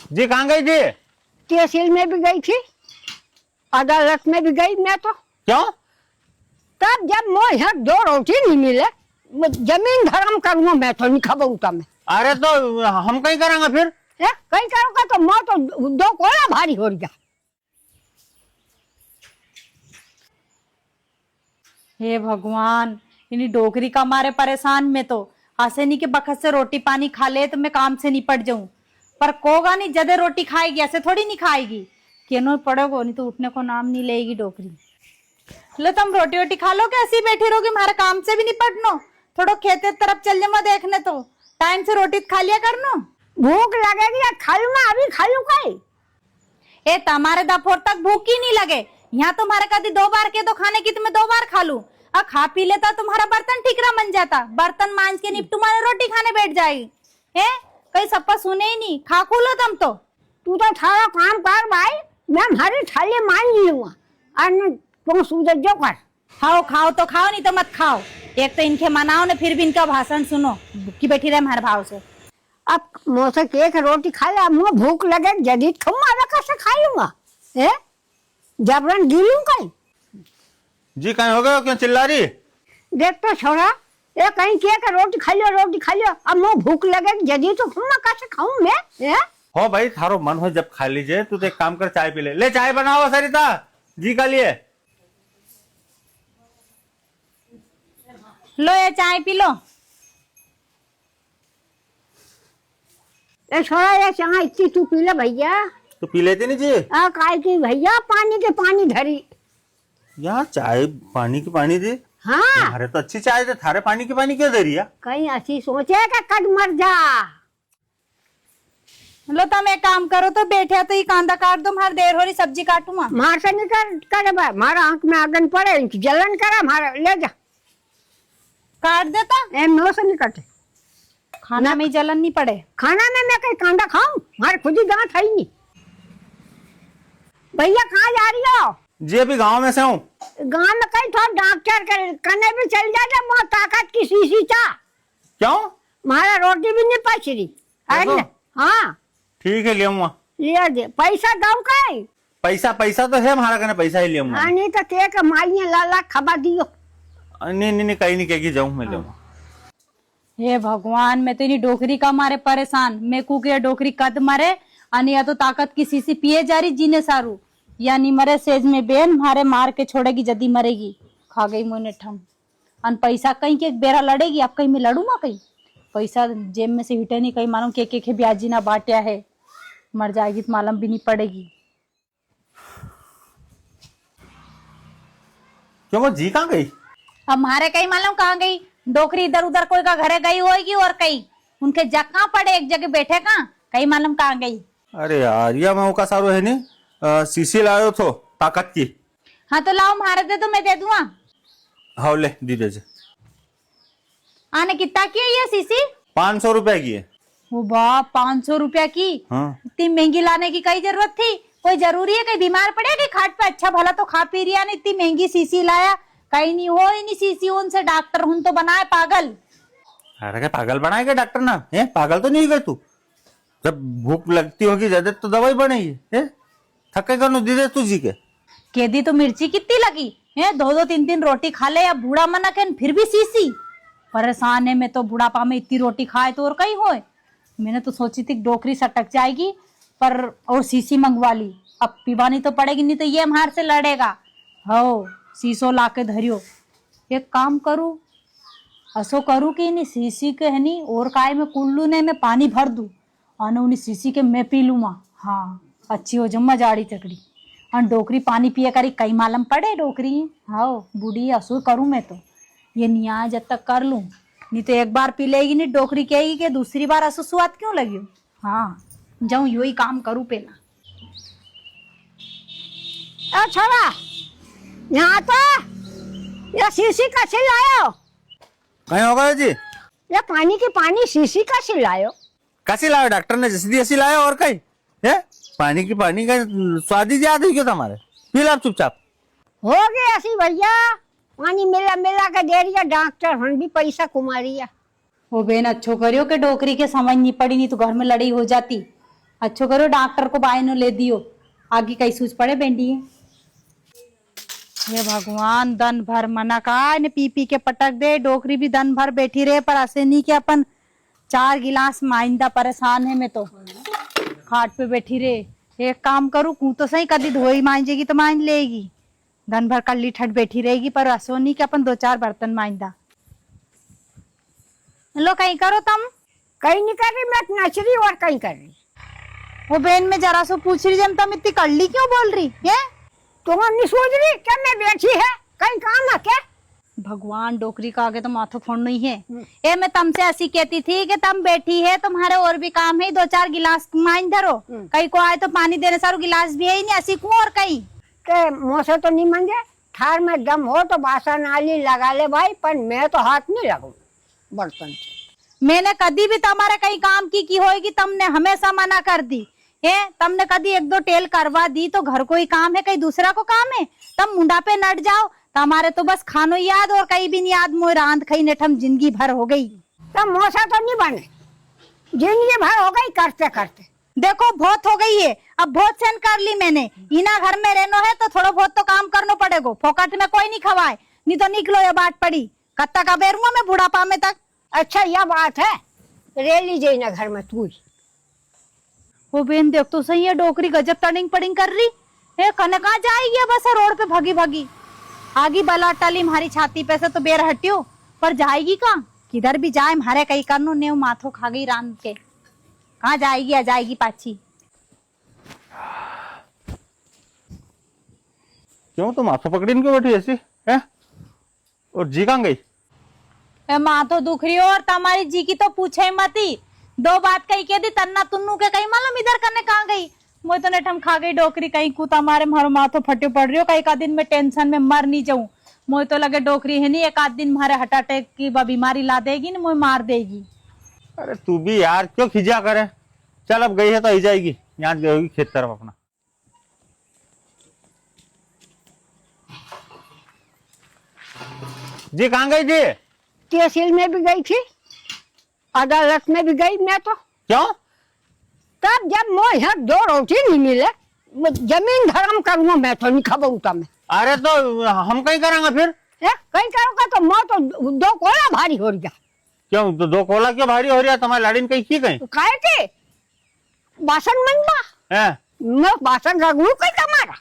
जी कहाँ गई थी? तहसील में भी गई थी, अदालत में भी गई मैं तो। क्यों? तब जब मोह यहाँ 2 रोटी नहीं मिले, जमीन धर्म करूंगा मैं तो नहीं खबरूता मैं। अरे तो हम कहीं करेंगे फिर? कहीं करूंगा तो मैं तो 2 कोड़ा भारी हो गया। हे भगवान, इन्हीं डोगरी का मारे परेशान में तो ऐसे नहीं कि बखत से रोटी पानी खा ले तो मैं काम से निपट जाऊं, पर कोगा नहीं जदे रोटी खाएगी ऐसे थोड़ी नहीं खाएगी। केनो पड़ोगो नहीं तो उठने को नाम नहीं लेगी डोकरी। लो तुम रोटी वोटी खा लो, कैसी बैठी रहोगी, हमारे काम से भी निपटनो, थोड़ा खेते तरफ चल जाओ देखने, तो टाइम से रोटी खा लिया करनो। भूख लगेगी या खा लूं, मैं अभी खा लूं कहीं। ए तुम्हारे दोपहर तक भूख ही नहीं लगे, यहाँ तुम्हारे कभी 2 बार के तो खाने की तुम्हें 2 बार खा लूं, और खा पी लेता तुम्हारा बर्तन ठीकरा बन जाता, बर्तन मांज के निप तुम्हारे रोटी खाने बैठ जाएगी। है कहीं सप्पा सुने ही नहीं, खा खुलो तुम तो। तू तो थारा काम कर भाई, मैं हमारी थाली मान लूंगा और तुम सूझ जो कर। खाओ खाओ तो खाओ, नहीं तो मत खाओ। एक तो इनके मनाओ ने, फिर भी इनका भाषण सुनो, भूखी बैठी रहे हमारे भाव से। अब मुझसे एक रोटी खा ले, मुझे भूख लगे जदीद खम्मा कैसे खा लूंगा, जबरन गिलूं कहीं। जी कहीं हो गए, क्यों चिल्ला रही? देख तो छोरा, ये कहीं के रोटी खा लियो, रोटी खा लियो, अब मुझे भूख लगे जदीद तो खम्मा कैसे खाऊं मैं। हो भाई, थारो मन हो जब खा लीजिए। तू तो एक काम कर, चाय पी ले। ले चाय बनाओ सरिता जी का लिए। लो ये चाय पी लो। ए छोरा, ये चाय इतनी तू पी ले भैया। तो पी लेते नहीं जी? काय की भैया, पानी के पानी धरी। यहाँ चाय पानी की पानी दी। हाँ, अरे तो अच्छी चाय थे, थारे पानी की पानी क्यों दे रही है? कहीं ऐसी सोचे का कद मर जा। लो तुम एक काम करो, तो बैठे तो ये कांदा काट दो, हमारी देर हो रही, सब्जी काटूंगा। मार से नहीं करे भाई, मारा आंख में आगन पड़े, जलन करे मारा, ले जा काट देता। एम नो से नहीं कटे, खाना में जलन नहीं पड़े। खाना में मैं कहीं कांदा खाऊं, हमारे खुद ही दांत है ही नहीं। भैया कहाँ जा रही हो? जी अभी गांव में से हूँ। गांव में कहीं थोड़ा डॉक्टर कने भी चल जाता, बहुत ताकत की शीशी था। क्यों? हमारा रोटी भी नहीं पच रही। हाँ ठीक है, ले आऊंगा। ले दे, पैसा दऊ कहीं। पैसा तो है हमारा, कहना पैसा ही ले आऊंगा। नहीं तो ते के माइया लाला खबा दियो। नहीं कहीं नहीं कहेगी, जाऊं मैं ले आऊंगा। हे भगवान, मैं तो इन्हीं डोकरी का मारे परेशान। मैं कुके डोकरी कद मरे, अनि या तो ताकत की शीशी पिए जा रही जीने सारू, या नहीं मरे सेज में बेन मारे मार के छोड़ेगी, जदी मरेगी। खा गई मोने ठम। अन पैसा कहीं के बेरा लड़ेगी, अब कहीं मैं लड़ूंगा, कहीं पैसा जेब में से हिटे नहीं, कहीं मालूम के ब्याजी ना बांटिया है, मर जाएगी तो मालूम भी नहीं पड़ेगी। क्यों वो जी कहाँ गई? अब हमारे कहीं मालूम कहाँ गई, डोकरी इधर उधर कोई का घरे गई होगी, और कहीं उनके जगह पड़े, एक जगह बैठे कहाँ, कहीं मालूम कहाँ गई। अरे यार, या मैं का सारू है नहीं, शीशी लायो थो ताकत की। हाँ तो लाओ, मारे दे तो मैं दे दूंगा। हाँ ले दी दे। आने कितना की है ये शीशी? 500 रुपए की है। वो बाप, 500 रुपया की? हाँ। इतनी महंगी लाने की कई जरूरत थी? कोई जरूरी है कहीं बीमार पड़े कि खाट पे अच्छा भला तो खा पी रिया, ने इतनी महंगी शीशी लाया, कहीं नहीं हो ही नहीं शीशी, उनसे डॉक्टर हूं तो बनाए पागल। अरे क्या पागल बनाएगा डॉक्टर ना? है पागल तो नहीं गए तू? जब भूख लगती होगी ज्यादा तो दवाई बनेगी, है थके कर दी दे तू जी के दी तो मिर्ची कितनी लगी है, 2-2 3-3 रोटी खा ले, या बूढ़ा मना के फिर भी शीशी। परेशान है मैं तो, बुढ़ापा में इतनी रोटी खाए तो और कहीं होए। मैंने तो सोची थी डोकरी सटक जाएगी, पर और शीशी मंगवा ली, अब पीवानी तो पड़ेगी, नहीं तो ये हमारे से लड़ेगा। हो शीशो ला के धरियो, एक काम करूँ, असो करूँ कि नहीं शीशी के है नहीं और काय में कुल्लू ने मैं पानी भर दूं, और उन्हीं शीशी के मैं पी लूँगा। हाँ अच्छी हो जम्मा जाड़ी चकड़ी, और डोकरी पानी पिए करी, कई मालूम पड़े डोकरी। हाँ बूढ़ी असो करूँ मैं तो, ये न्याय जब तक कर लूं, नहीं तो एक बार पी लेगी नहीं डोकरी कहेगी कि दूसरी बार असो स्वाद क्यों लगी। हाँ जाऊं यही काम करूं पहला। छोरा, यहाँ तो ये शीशी कैसे लायो? कहीं होगा जी? ये पानी की पानी शीशी कैसे लायो? कैसी लायो? डॉक्टर ने जैसी ऐसी लाया, और कहीं है पानी की पानी का स्वाद ही याद है क्यों तुम्हारे? पी लो चुपचाप। हो गई ऐसी भैया, पानी मिला मिला के दे रिया, डॉक्टर हम भी पैसा कुमा रिया। वो बेन अच्छो करियो के डोकरी के समझ नहीं पड़ी, नहीं तो घर में लड़ी हो जाती। अच्छो करो डॉक्टर को बायनो ले दियो, आगे कई सूझ पड़े बेंडी है। हे भगवान, दिन भर मना का ने पी पी के पटक दे, डोकरी भी दिन भर बैठी रहे, पर ऐसे नहीं कि अपन 4 गिलास माइंदा। परेशान है मैं तो, खाट पे बैठी रहे। एक काम करूँ कू तो सही, कदी धोई मांजेगी तो मांज लेगी, दिन भर कल्ली ठट बैठी रहेगी, पर ऐसो नहीं कि अपन 2-4 बर्तन मांजदा। लो कहीं करो तुम। कहीं नहीं कर रही, मैं नचरी और कहीं कर रही। वो बहन में जरा सो पूछ रही, जब तुम इतनी कल्ली क्यों बोल रही है? तुम नहीं सोच रही क्या मैं बैठी है, कहीं काम है क्या? भगवान, डोकरी का आगे तो माथो फोड़ना ही है। ए मैं तुमसे ऐसी कहती थी कि तुम बैठी है, तुम्हारे और भी काम है, 2-4 गिलास माइन धरो, कहीं को आए तो पानी देने सारू गिलास भी है ही नहीं, ऐसी क्यों और कहीं के मुँह से तो नहीं मांगे, थार में दम हो तो बासन आली लगा ले भाई, पर मैं तो हाथ नहीं लगाऊ बर्तन से। मैंने कभी भी तुम्हारे कहीं काम की होगी, तुमने हमेशा मना कर दी है। तुमने कभी 1-2 टेल करवा दी तो घर को ही काम है, कहीं दूसरा को काम है? तुम मुंडा पे नट जाओ, तुम्हारे तो बस खानो याद और कहीं भी नहीं याद। मोह रांध खाई नेठम जिंदगी भर हो गई। तब मोसा तो नहीं बने, जिंदगी भर हो गई करते करते। देखो बहुत हो गई है, अब बहुत सहन कर ली मैंने। इना घर में रहना है तो थोड़ा बहुत तो काम करना पड़ेगा, फोकट में कोई नहीं खवाए, नहीं तो निकलो ये बात पड़ी। कत्ता का बेरूंगा मैं बुढ़ापा में तक। अच्छा यह बात है, रे लीजिए ना घर में तू। वो बेन देख तो सही है, डोकरी गजब टर्निंग पड़िंग कर रही है। कने कहाँ जाएगी बस रोड पे भागी भागी, आगी बला टली हमारी छाती पे से तो बेर हटियो, पर जाएगी कहाँ? किधर भी जाए हमारे कहीं करनो नेव माथो खा गई रांध के, कहाँ जाएगी? आ जाएगी पाची। क्यों तुम माथा पकड़ी क्यों बैठी ऐसी है? और जी कहाँ गई? माथो दुख रही हो, और तुम्हारी जी की तो पूछे मती। 2 बात कही के दी, तन्ना तुन्नू के कहीं मालूम इधर करने कहाँ गई? मैं तो नेठम खा गई डोकरी, कहीं कूत हमारे मारो माथो फटे पड़ रही हो, कहीं का दिन में टेंशन में मर नहीं जाऊं। मुझे तो लगे डोकरी है नहीं, 1 आध दिन मारे हार्ट अटैक की बीमारी ला देगी ना, मुझे मार देगी। अरे तू भी यार क्यों खिजा करे? चल अब गई है तो ही जाएगी, यहाँ गई होगी खेत तरफ अपना। जी कहाँ गई थी? तहसील में भी गई थी, अदालत में भी गई मैं तो। क्यों? तब जब मोह यहाँ 2 रोटी नहीं मिले, जमीन धर्म करूंगा मैं तो नहीं खाऊं तब मैं। अरे तो हम कहीं करेंगे फिर? कहीं करूंगा तो मैं तो 2 कोला भारी हो गया। क्यों तो 2 कोला क्यों भारी हो रही है? तुम्हारी लाड़ीन कहीं की कहीं? तो काहे के बासन मनवा है? मैं बासन रगड़ू कहीं कमारा।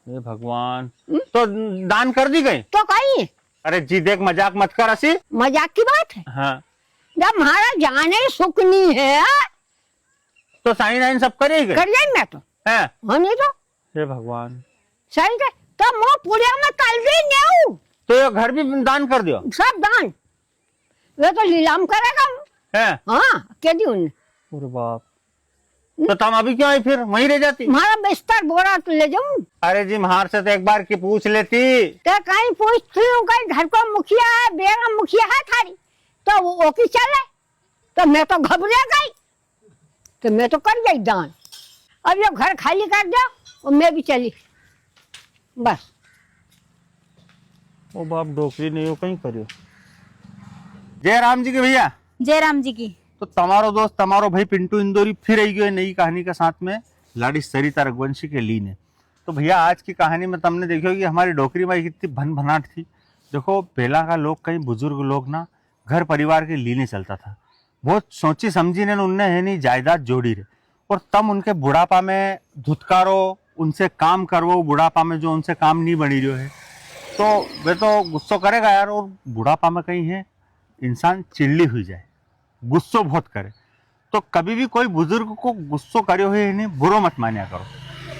हे भगवान, तो दान कर दी गई तो कहीं? अरे जी देख, मजाक मत कर ऐसी। मजाक की बात है? हाँ जब हमारा जाने सुख नहीं है तो साइन वाइन सब करेगी कर जाए मैं तो है? हाँ नहीं तो हे भगवान, सही है। तो मैं पूरे में कल भी नहीं, तो ये घर भी दान कर दियो? सब दान वे तो लीलाम करेगा है? हाँ कह दी उन्हें। अरे बाप, तो तुम अभी क्यों आई फिर? वहीं रह जाती। हमारा बिस्तर बोरा तो ले जाऊं। अरे जी महार से तो एक बार की पूछ लेती। तो कहीं पूछती हूँ, कहीं घर को मुखिया है, बेरा मुखिया है थारी, तो वो की चले, तो मैं तो घबरा गई, तो मैं तो कर गई दान। अब ये घर खाली कर दो और मैं भी चली बस। ओ बाप, डोकरी नहीं हो कहीं करियो। जय राम जी की भैया। जय राम जी की। तो तमारो दोस्त तमारो भाई पिंटू इंदौरी फिर आई गए नई कहानी के साथ में, लाड़ी सरिता रघुवंशी के लीने। तो भैया आज की कहानी में तुमने देखो कि हमारी डोकरी माई कितनी भन भनाट थी। देखो पहला का लोग, कई बुजुर्ग लोग ना घर परिवार के लीने चलता था, बहुत सोची समझी ने उनने है नहीं जायदाद जोड़ी रहे, और तम उनके बुढ़ापा में धुतकारो, उनसे काम करवो, बुढ़ापा में जो उनसे काम नहीं बनी रही है तो वे तो गुस्सो करेगा यार। और बुढ़ापा में कहीं है इंसान चिल्ली हुई जाए, गुस्सो बहुत करे, तो कभी भी कोई बुजुर्ग को गुस्सो करे हुए नहीं बुरो मत मानिया करो,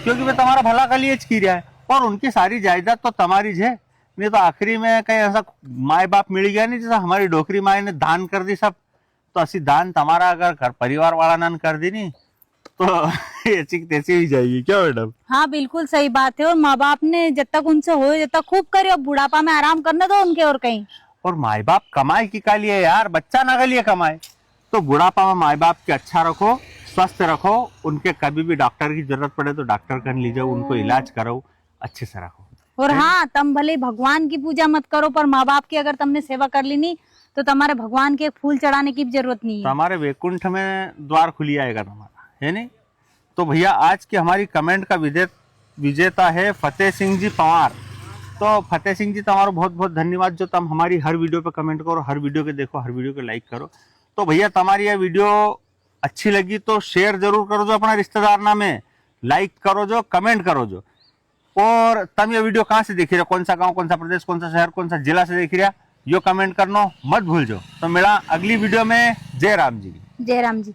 क्योंकि वे तुम्हारा भला का लिए किया है, और उनकी सारी जायदाद तो तुम्हारी है। नहीं तो आखिरी में कहीं ऐसा माए बाप मिल गया नहीं जैसा हमारी डोकरी माए ने दान कर दी सब, तो ऐसी दान तुम्हारा अगर घर परिवार वाला ने कर दी नहीं तो ऐसी तैसी ही जाएगी। क्या मैडम? हाँ बिल्कुल सही बात है, और माँ बाप ने जब तक उनसे हो जब तक खूब करे, और बुढ़ापा में आराम करने दो उनके। और कहीं और माए बाप कमाए की का लिए यार, बच्चा ना के लिए कमाए, तो बुढ़ापा में माए बाप के अच्छा रखो, स्वस्थ रखो, उनके कभी भी डॉक्टर की जरूरत पड़े तो डॉक्टर कर लीजिए, उनको इलाज करो, अच्छे से रखो। और हाँ, तुम भले भगवान की पूजा मत करो, पर माँ बाप की अगर तुमने सेवा कर ली नहीं तो तुम्हारे भगवान के फूल चढ़ाने की भी जरूरत नहीं है। तो हमारे वैकुंठ में द्वार खुली आएगा तुम्हारा, है नहीं। तो भैया आज की हमारी कमेंट का विजेता है फतेह सिंह जी पवार। तो फतेह सिंह जी तुम्हारा बहुत बहुत धन्यवाद जो तुम हमारी हर वीडियो पे कमेंट करो, हर वीडियो के देखो, हर वीडियो के लाइक करो। तो भैया तुम्हारी यह वीडियो अच्छी लगी तो शेयर जरूर करो जो अपना रिश्तेदार ना में, लाइक करो जो, कमेंट करो जो। और तुम ये वीडियो कहाँ से देख रहे हो, कौन सा गांव, कौन सा प्रदेश, कौन सा शहर, कौन सा जिला से देख रहा, यो कमेंट करना मत भूल जो। तो मिला अगली वीडियो में। जय राम जी। जय राम जी।